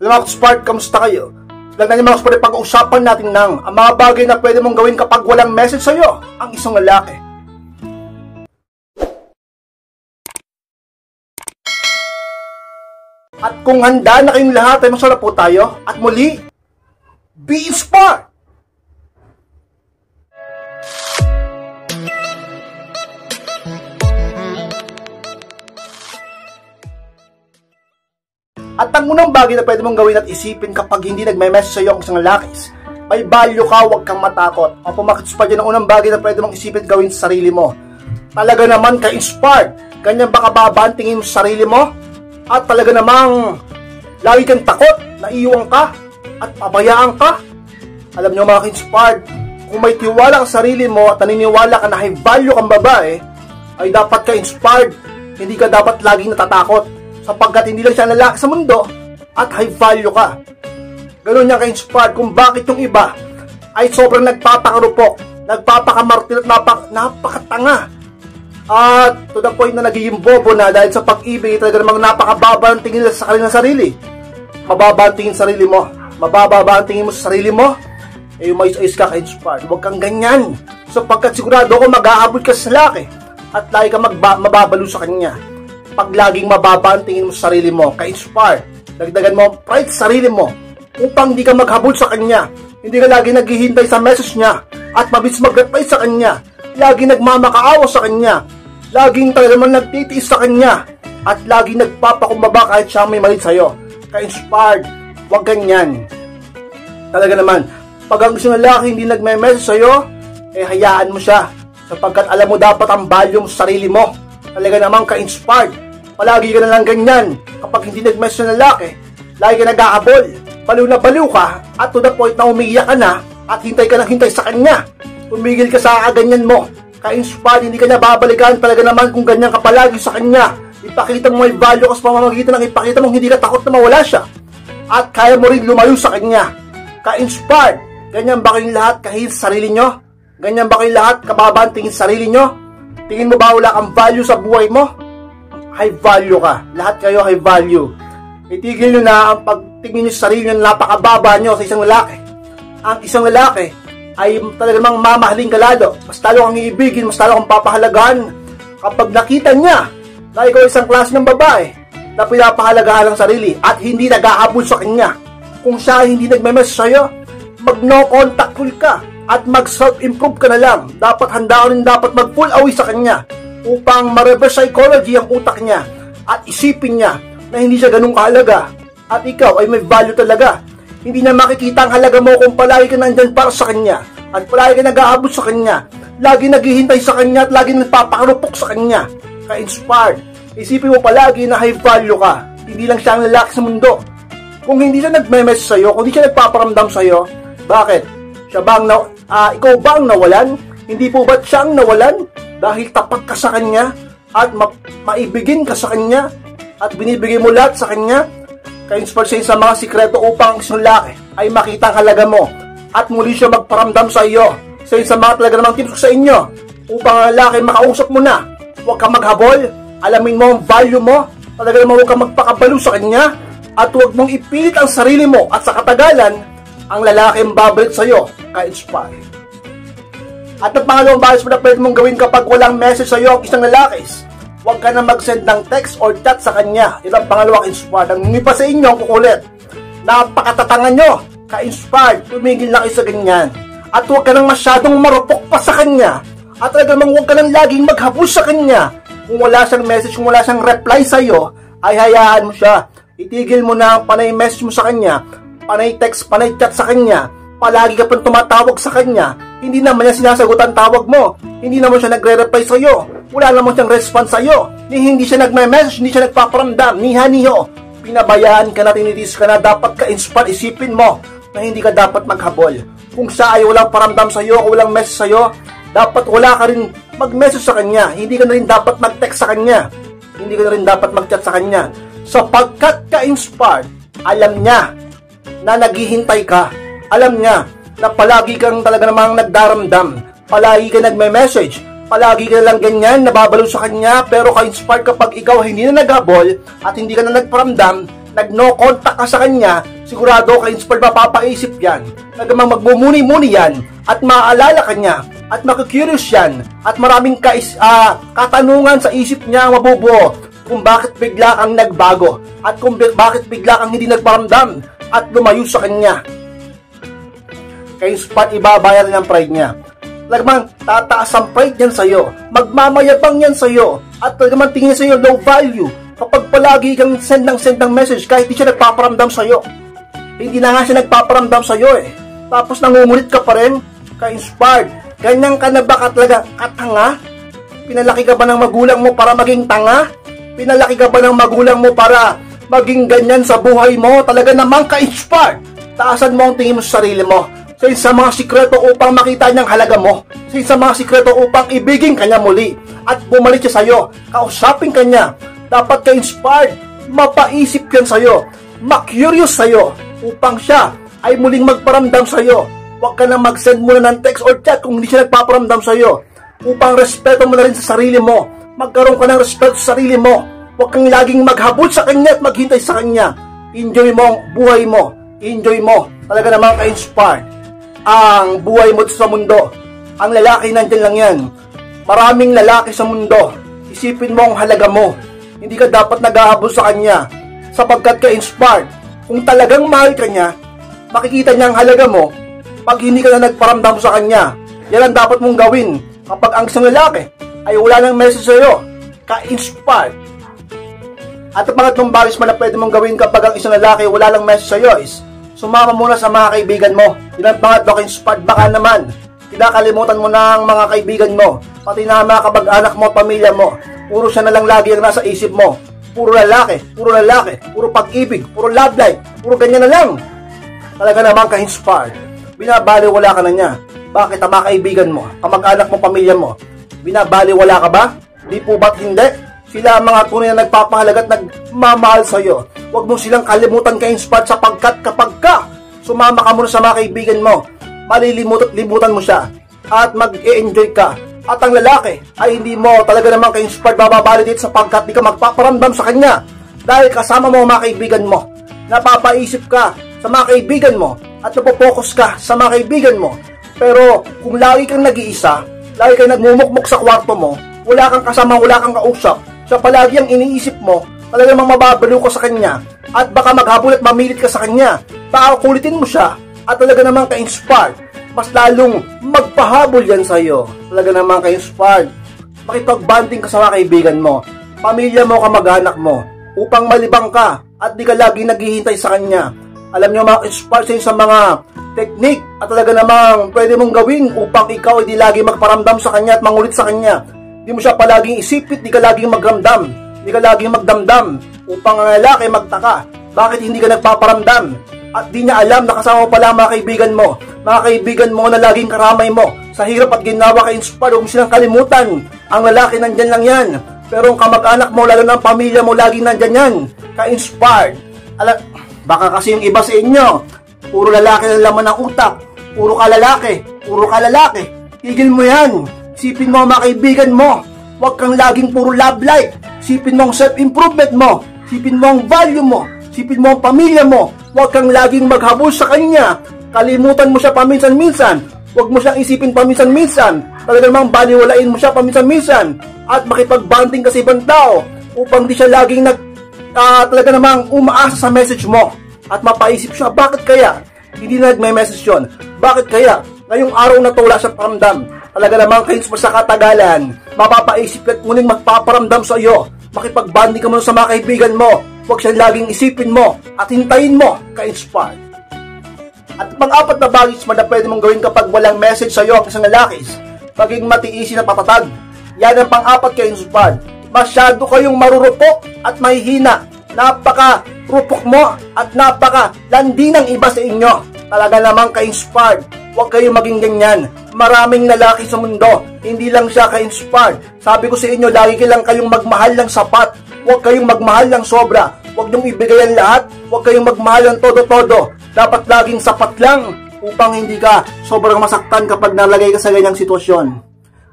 Mga Spark, kamusta kayo? Lagnan niyo mga Spark, pag-uusapan natin ng ang mga bagay na pwede mong gawin kapag walang message sa'yo ang isang lalaki. At kung handa na kayong lahat ay masarap po tayo. At muli, be Spark! At ang unang bagay na pwede mong gawin at isipin kapag hindi nagme-message sa'yo ang isang lalaki, may value ka, huwag kang matakot. O pumakits pa dyan, ang unang bagay na pwede mong isipin gawin sa sarili mo. Talaga naman ka-inspired. Ganyan ba kababantingin mo sa sarili mo? At talaga namang lagi kang takot, naiiwan ka, at pabayaan ka? Alam nyo mga ka-inspired, kung may tiwala ka sa sarili mo at naniniwala ka na high value kang babae, ay dapat ka-inspired. Hindi ka dapat laging natatakot, sapagkat hindi lang siya lalaki sa mundo at high value ka. Ganun niya ka-inspired kung bakit yung iba ay sobrang nagpapakarupok, nagpapakamartir at napakatanga. At to the point na nagiging bobo na dahil sa pag-ibig, talaga namang napakababa ang tingin sa kanilang sarili. Mababa ang tingin sa sarili mo, mababa ang tingin mo sa sarili mo, eh umayos-ayos ka ka-inspired. Huwag kang ganyan, sapagkat sigurado ako mag-aabot ka sa lalaki at lagi ka mababalo sa kanya. Pag laging mababa ang tingin mo sa sarili mo, ka-inspire, dagdagan mo ang pride sa sarili mo upang hindi ka maghabol sa kanya. Hindi ka lagi naghihintay sa message niya at mabilis mag-reply sa kanya. Laging nagmamakaawa sa kanya. Laging talaga naman nagtitiis sa kanya at laging nagpapakumbaba kahit siya may mali sa'yo. Ka-inspired, huwag ganyan. Talaga naman, pag ang isang lalaki hindi nagme-message sa'yo, eh hayaan mo siya sapagkat alam mo dapat ang value mo sa sarili mo. Talaga namang ka-inspired. Palagi ka na lang ganyan. Kapag hindi nag-message ng lalaki, lagi ka nag-aabol, baliw na baliw ka, at to the point na umiiyak ka na, at hintay ka na hintay sa kanya. Tumigil ka sa ganyan mo. Ka-inspired, hindi ka na babalikan. Talaga naman kung ganyan ka palagi sa kanya. Ipakita mo may value ka sa pamamagitan ng ipakita mo hindi ka takot na mawala siya. At kaya mo rin lumayo sa kanya. Ka-inspired, ganyan ba kayong lahat kahit sa sarili nyo? Ganyan ba kayong lahat kababaan tingin sa sarili nyo? Tingin mo ba wala kang value sa buhay mo? High value ka. Lahat kayo high value. Itigil nyo na ang pagtingin nyo sa sarili nyo na napakababa nyo sa isang lalaki. Ang isang lalaki ay talaga namang mamahalin ka lalo. Mas talo kang iibigin, mas talo kang papahalagahan. Kapag nakita niya na ikaw isang klase ng babae na pinapahalagahan ng sarili at hindi nag-aabol sa kanya. Kung siya hindi nagme-message sa'yo, mag-no contact full ka. At mag-self-improve ka na lang. Dapat handa ka rin dapat mag-full away sa kanya upang ma-reverse psychology ang utak niya at isipin niya na hindi siya ganun kahalaga at ikaw ay may value talaga. Hindi niya makikita ang halaga mo kung palagi ka nandyan para sa kanya at palagi ka nag-aabot sa kanya, lagi naghihintay sa kanya at lagi nagpapakarupok sa kanya. Ka-inspired, isipin mo palagi na high value ka. Hindi lang siya ang lalaki sa mundo. Kung hindi siya nagme-message sa'yo, kung hindi siya nagpaparamdam sa'yo, bakit? Siya ba ikaw ba ang nawalan? Hindi po ba't siya ang nawalan? Dahil tapat ka sa kanya at maibigin ka sa kanya at binibigay mo lahat sa kanya. Ka-inspire siya sa mga sikreto upang isang lalaki ay makita ang halaga mo at muli siya magparamdam sa iyo. Sa mga talaga namang tips ko sa inyo upang ang lalaki makausap mo na. Huwag kang maghabol, alamin mo ang value mo, talaga namang huwag kang magpakabalo sa kanya at huwag mong ipilit ang sarili mo at sa katagalan, ang lalaki ang babalik sa iyo. Ka-inspire. At ang pangalawang bagay na pwede mong gawin kapag walang message sa iyo ang isang lalaki, huwag ka na mag-send ng text or chat sa kanya. Ito ang pangalawang inspired. Ang pa sa inyo ang kukulit. Napakatatangan nyo. Ka-inspired. Tumigil na kayo sa ganyan. At huwag ka nang masyadong marupok pa sa kanya. At talagang huwag ka nang laging maghabol sa kanya. Kung wala siyang message, kung wala siyang reply sa iyo, ay hayaan mo siya. Itigil mo na ang panay message mo sa kanya, panay text, panay chat sa kanya. Palagi ka pang tumatawag sa kanya, hindi naman niya sinasagot ang tawag mo, hindi naman siya nagre-reply sa iyo, wala naman siyang response sa iyo, hindi siya nagme-message, hindi siya nagpaparamdam, niha-niho, pinabayaan ka na, tinitis ka na, dapat ka-inspire, isipin mo na hindi ka dapat maghabol. Kung siya ay walang paramdam sa iyo, o walang message sa iyo, dapat wala ka rin mag-message sa kanya, hindi ka na rin dapat mag-text sa kanya, hindi ka na rin dapat mag-chat sa kanya, sapagkat ka-inspired, alam niya na naghihintay ka. Alam niya na palagi kang talaga namang nagdaramdam, palagi ka nagme-message, palagi ka lang ganyan, nababalo sa kanya, pero ka-inspired kapag ikaw hindi na naghabol at hindi ka na nagparamdam, nag-no contact ka sa kanya, sigurado ka-inspired, mapapaisip yan. Nagamang magmumuni-muni yan, at maaalala ka niya, at makikurious yan, at maraming katanungan sa isip niya ang mabubuo kung bakit bigla kang nagbago, at kung bakit bigla kang hindi nagparamdam, at lumayo sa kanya. Ka-inspired, ibabayar ng pride niya. Talagang tataas ang pride niyan sa'yo, magmamayabang yan sa'yo, at talagang tingin sa'yo low value kapag palagi kang send ng message kahit di siya nagpaparamdam sa'yo. Hindi na nga siya nagpaparamdam sa'yo tapos nangungulit ka pa rin. Ka-inspired, ganyan ka na ba talaga katanga? Pinalaki ka ba ng magulang mo para maging tanga? Pinalaki ka ba ng magulang mo para maging ganyan sa buhay mo? Talaga namang ka-inspired, taasan mo ang tingin mo sa sarili mo. Sa mga sikreto upang makita niyang halaga mo. Sa mga sikreto upang ibigin kanya muli at bumalik siya sa'yo. Kausapin kanya. Dapat ka-inspired. Mapaisip yan sa'yo. Ma-curious sa'yo upang siya ay muling magparamdam sa'yo. Huwag ka na mag-send muna ng text or chat kung hindi siya nagpaparamdam sa'yo. Upang respeto mo na rin sa sarili mo. Magkaroon ka ng respeto sa sarili mo. Huwag kang laging maghabol sa kanya at maghintay sa kanya. Enjoy mo ang buhay mo. Enjoy mo. Talaga namang ka-inspired ang buhay mo sa mundo. Ang lalaki nandyan lang yan. Maraming lalaki sa mundo. Isipin mo ang halaga mo. Hindi ka dapat naghahabol sa kanya sapagkat ka-inspired. Kung talagang mahal ka niya, makikita niya ang halaga mo pag hindi ka na nagparamdam sa kanya. Yan ang dapat mong gawin kapag ang isang lalaki ay wala ng message sa'yo. Ka-inspired. At ang pangatlong bagay na pwede mong gawin kapag ang isang lalaki wala lang message sa'yo is sumama muna sa mga kaibigan mo. Yun ang pangatlo, ka-inspired. Baka naman kinakalimutan mo na ang mga kaibigan mo, pati na mga kabag-anak mo, pamilya mo. Puro siya na lang lagi ang nasa isip mo. Puro lalaki, puro pag-ibig, puro love life, puro ganyan na lang. Talaga naman ka-inspired. Binabaliwala ka na niya. Bakit ang mga kaibigan mo, kamag-anak mo, pamilya mo, binabaliwala ka ba? Di po ba't hindi? Sila ang mga tunay na nagpapahalaga at nagmamahal sa'yo. Huwag mo silang kalimutan ka-inspired sapagkat kapag ka sumama ka muna sa mga kaibigan mo, malilimutan mo siya at mag-e-enjoy ka. At ang lalaki ay hindi mo talaga naman ka-inspired bababalidate sapagkat di ka magpaparamdam sa kanya. Dahil kasama mo ang mga kaibigan mo, napapaisip ka sa mga kaibigan mo at napopokus ka sa mga kaibigan mo. Pero kung lagi kang nag-iisa, lagi kang nagmumukmuk sa kwarto mo, wala kang kasama, wala kang kausap, siya palagi ang iniisip mo, talaga namang mababaliw ka sa kanya at baka maghabol at mamilit ka sa kanya. Baka kulitin mo siya at talaga namang ka-inspired, mas lalong magpahabol yan sa'yo. Talaga namang ka-inspired, makipag-banding ka sa mga kaibigan mo, pamilya mo, kamag-anak mo, upang malibang ka at di ka lagi naghihintay sa kanya. Alam nyo, ma-inspire sa mga technique at talaga namang pwede mong gawin upang ikaw ay di lagi magparamdam sa kanya at mangulit sa kanya. Di mo siya palaging isipit, di ka laging magramdam, di ka laging magdamdam upang ang lalaki magtaka bakit hindi ka nagpaparamdam at di niya alam na kasama mo pala mga kaibigan mo, mga kaibigan mo na laging karamay mo sa hirap at ginawa. Ka-inspire, huwag mo silang kalimutan. Ang lalaki nandyan lang yan, pero ang kamag-anak mo, lalo ng pamilya mo, laging nandyan yan. Ka-inspired. Baka kasi yung iba sa inyo, puro lalaki na laman ng utak, puro ka lalaki. Tigil mo yan. Sipin mo ang mga kaibigan mo. Huwag kang laging puro love life. Sipin mo ang self-improvement mo. Sipin mo ang value mo. Sipin mo ang pamilya mo. Huwag kang laging maghabol sa kanya. Kalimutan mo siya paminsan-minsan. Huwag mo siyang isipin paminsan-minsan. Talaga namang baliwalain mo siya paminsan-minsan. At makipag-banding ka sa ibang tao upang di siya laging talaga namang umaasa sa message mo. At mapaisip siya, bakit kaya hindi na nagme-message yun? Bakit kaya ngayong araw na to wala siyang paramdam? Talaga namang kayo sa katagalan, mapapaisip at muling magpaparamdam sa iyo. Makipag-banding ka muna sa mga kaibigan mo. Huwag siyang laging isipin mo at hintayin mo ka-inspired. At pang-apat na bagay na pwede mong gawin kapag walang message sa iyo ang isang lalaki, maging matiisin at patatag. Yan ang pang-apat ka-inspired. Masyado kayong marurupok at mahihina. Napaka-rupok mo at napaka-landi ng iba sa inyo. Talaga namang ka-inspired. Huwag kayong maging ganyan. Maraming lalaki sa mundo, hindi lang siya ka-inspired. Sabi ko sa inyo, lagi kayong magmahal ng sapat. Huwag kayong magmahal ng sobra. Huwag niyong ibigay ang lahat. Huwag kayong magmahal ng todo-todo. Dapat laging sapat lang upang hindi ka sobrang masaktan kapag nalagay ka sa ganyang sitwasyon.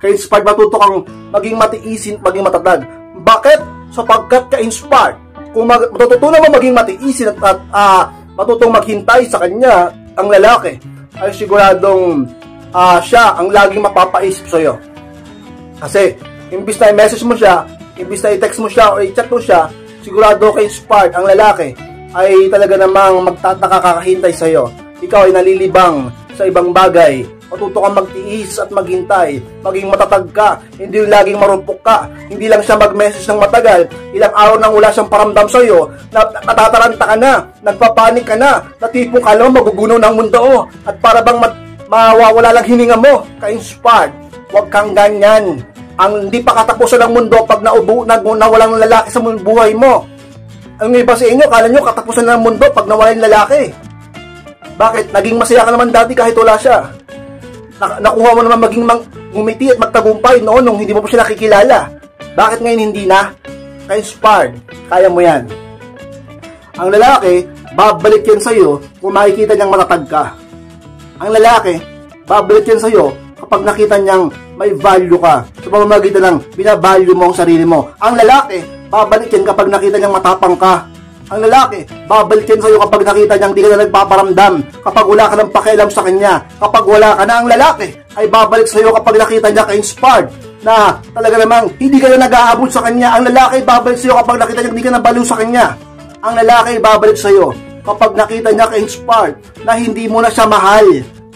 Ka-inspired, matuto kang maging matiisin, maging matatag. Bakit? Sapagkat ka-inspired, kung matutunan mo maging matiisin at matutong maghintay sa kanya, ang lalaki, ay siguradong siya ang laging mapapaisip sa'yo. Kasi, imbis na i-message mo siya, imbis na i-text mo siya o i-chat mo siya, sigurado kay Spark, ang lalaki, ay talaga namang magtataka kakahintay sa'yo. Ikaw ay nalilibang sa ibang bagay. Matuto kang magtiis at maghintay. Maging matatag ka. Hindi yung laging marupok ka. Hindi lang siya mag-message ng matagal. Ilang araw nang wala siyang paramdam sa'yo. Natataranta ka na. Nagpapanik ka na. Natipong ka lang magugunaw ng mundo. At para bang mawawala lang hininga mo. Ka-inspired. Huwag kang ganyan. Ang hindi pa katapusan ng mundo pag nawalang lalaki sa buhay mo. Ang iba sa inyo, kala nyo katapusan ng mundo pag nawala yung lalaki. Bakit? Naging masaya ka naman dati kahit wala siya. Nakuha mo naman maging ngumiti at magtagumpay noon nung hindi mo pa siya nakikilala. Bakit ngayon hindi na? Ka-inspired. Kaya mo yan. Ang lalaki, babalik yan sa'yo kung makikita niyang matatag ka. Ang lalaki, babalik yan sa'yo kapag nakita niyang may value ka. Sa pamamagitan ng binavalue mo ang sarili mo. Ang lalaki, babalik yan kapag nakita niyang matapang ka. Ang lalaki, babalik yan sa'yo kapag nakita niyang di ka na nagpaparamdam, kapag wala ka ng pakialam sa kanya, kapag wala ka na. Ang lalaki ay babalik sa'yo kapag nakita niya ka-inspired na talaga namang hindi ka na nag-aabot sa kanya. Ang lalaki ay babalik sa'yo kapag nakita niya hindi ka nabaliw sa kanya. Ang lalaki ay babalik sa'yo kapag nakita niya ka-inspired na hindi mo na siya mahal.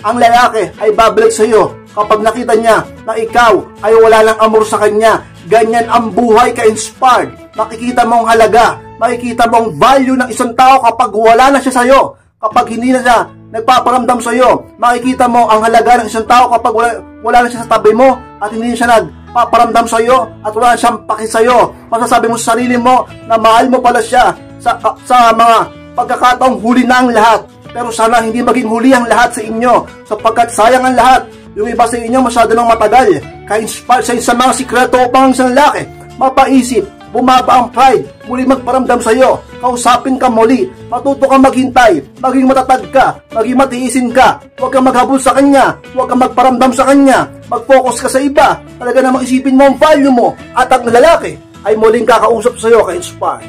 Ang lalaki ay babalik sa'yo kapag nakita niya na ikaw ay wala ng amor sa kanya. Ganyan ang buhay, ka-inspired. Makikita mo ang halaga, makikita mo ang value ng isang tao kapag wala na siya sa'yo. Kapag hindi na siya nagpaparamdam sa'yo, makikita mo ang halaga ng isang tao kapag wala na siya sa tabi mo at hindi na siya nagpaparamdam sa'yo at wala na siyang paki sa'yo. Masasabi mo sa sarili mo na mahal mo pala siya sa mga pagkakataong huli na ang lahat. Pero sana hindi maging huli ang lahat sa inyo sapagkat sayang ang lahat. Yung iba sa inyo masyado nang matagal, ka-inspire sa isang mga sikreto upang isang lalaki mapaisip, bumaba ang pride, muli magparamdam sa iyo, kausapin ka muli, matuto kang maghintay, maging matatag ka, maging matiisin ka, huwag kang maghabol sa kanya, huwag kang magparamdam sa kanya, mag-focus ka sa iba, talaga namang isipin mo ang value mo, at ang lalaki ay muling kakausap sa iyo, ka-inspire.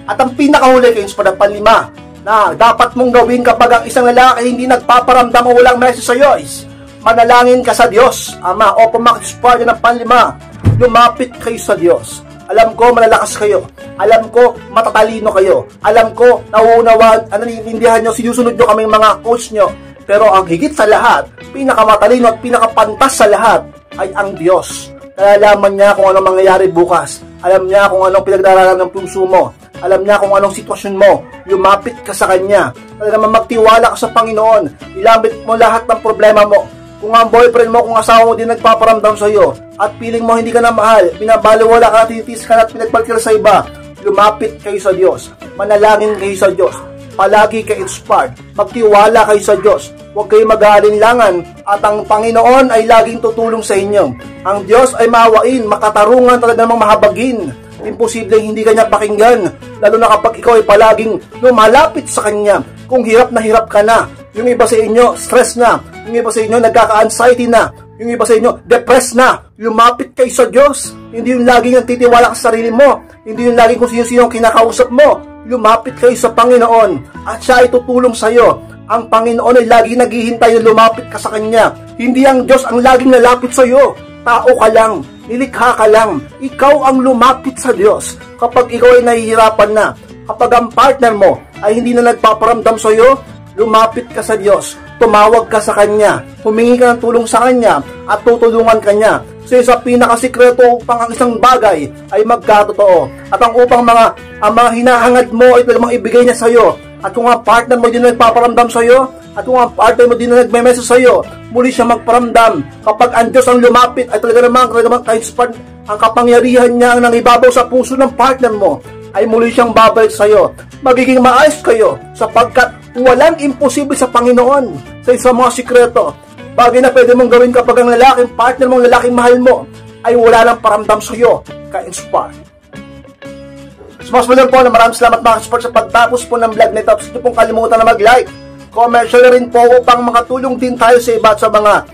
At ang pinakahuli, ka-inspire, ang panlima, na dapat mong gawin kapag ang isang lalaki hindi nagpaparamdam o walang message sa iyo is manalangin ka sa Diyos, Ama. O pumakispa yun ang panlima, lumapit kayo sa Diyos. Alam ko malalakas kayo, alam ko matatalino kayo, alam ko nauunawaan, naninindihan nyo, sinusunod nyo kaming mga coach nyo, pero ang higit sa lahat, pinakamatalino at pinakapantas sa lahat ay ang Diyos. Nalalaman niya kung anong mangyayari bukas, alam niya kung anong pinagdaralan ng puso mo, alam niya kung anong sitwasyon mo, lumapit ka sa Kanya, talagang magtiwala ka sa Panginoon, ilambit mo lahat ng problema mo. Kung ang boyfriend mo, kung asawa mo din nagpaparamdam sa iyo, at feeling mo hindi ka na mahal, binabaliwala ka, tinitis ka na at pinagpalit ka sa iba, lumapit kayo sa Diyos, manalangin kayo sa Diyos, palagi kayo inspired, magtiwala kayo sa Diyos, huwag kayo mag-aalinlangan, at ang Panginoon ay laging tutulong sa inyo. Ang Diyos ay maawain, makatarungan, talaga namang mahabagin. Imposible hindi Kanya pakinggan, lalo na kapag ikaw ay palaging lumalapit sa Kanya. Kung hirap ka na, yung iba sa inyo stress na, yung iba sa inyo nagkaka-anxiety na, yung iba sa inyo depressed na, lumapit kayo sa Diyos. Hindi yung laging nagtitiwala ka sa sarili mo, hindi yung laging kung sino-sino ang kinakausap mo. Lumapit kayo sa Panginoon at siya ay tutulong sa iyo. Ang Panginoon ay laging naghihintay na lumapit ka sa Kanya. Hindi ang Diyos ang laging nalapit sa iyo. Tao ka lang, nilikha ka lang, ikaw ang lumapit sa Diyos. Kapag ikaw ay nahihirapan na, kapag ang partner mo ay hindi na nagpaparamdam sa iyo, lumapit ka sa Diyos, tumawag ka sa Kanya, humingi ka ng tulong sa Kanya at tutulungan ka niya. So sa pinakasikreto upang ang isang bagay ay magkatotoo at ang upang ang mga hinahangad mo ay talagang ibigay niya sa iyo. At kung ang partner mo din na nagpaparamdam sa iyo, at kung ang partner mo din na nagme-message sa iyo, muli siya magparamdam. Kapag ang Diyos ang lumapit, ay talaga namang ang kapangyarihan niya ang nangibabaw sa puso ng partner mo, ay muli siyang babalik sa iyo. Magiging maayos kayo sapagkat walang imposible sa Panginoon. Sa isang mga sikreto, bagay na pwede mong gawin kapag ang lalaking partner mong lalaking mahal mo ay wala lang paramdam sa iyo, ka-inspire. Mas muli po na maraming salamat mga ka-support sa pagtapos po ng vlog nito. Gusto pong kalimutan na mag-like, comment, share rin po upang makatulong din tayo sa iba at sa mga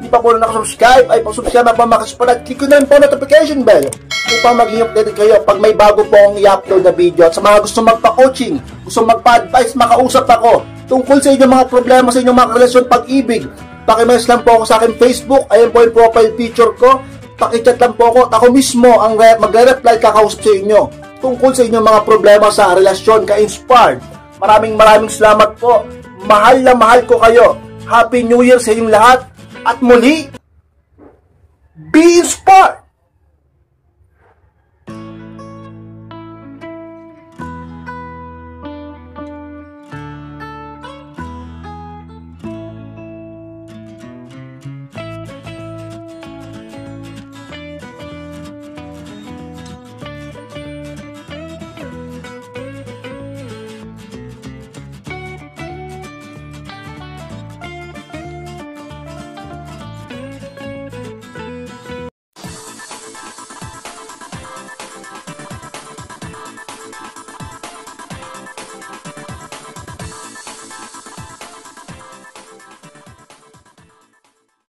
hindi pa po nakasubscribe, ay pasubscribe na po mga kasuspal at click na po notification bell upang maging updated kayo pag may bago po akong i-upload na video. At sa mga gusto magpa-coaching, gusto magpa-advise, makausap ako tungkol sa inyong mga problema, sa inyong mga relasyon, pag-ibig, pakimess lang po ako sa akin Facebook. Ayan po yung profile picture ko. Pakichat lang po ako at ako mismo ang magre-reply, kakausap sa inyo tungkol sa inyong mga problema sa relasyon. Ka-inspired, maraming salamat po. Mahal na mahal ko kayo. Happy New Year sa inyong lahat. At muli, be inspired!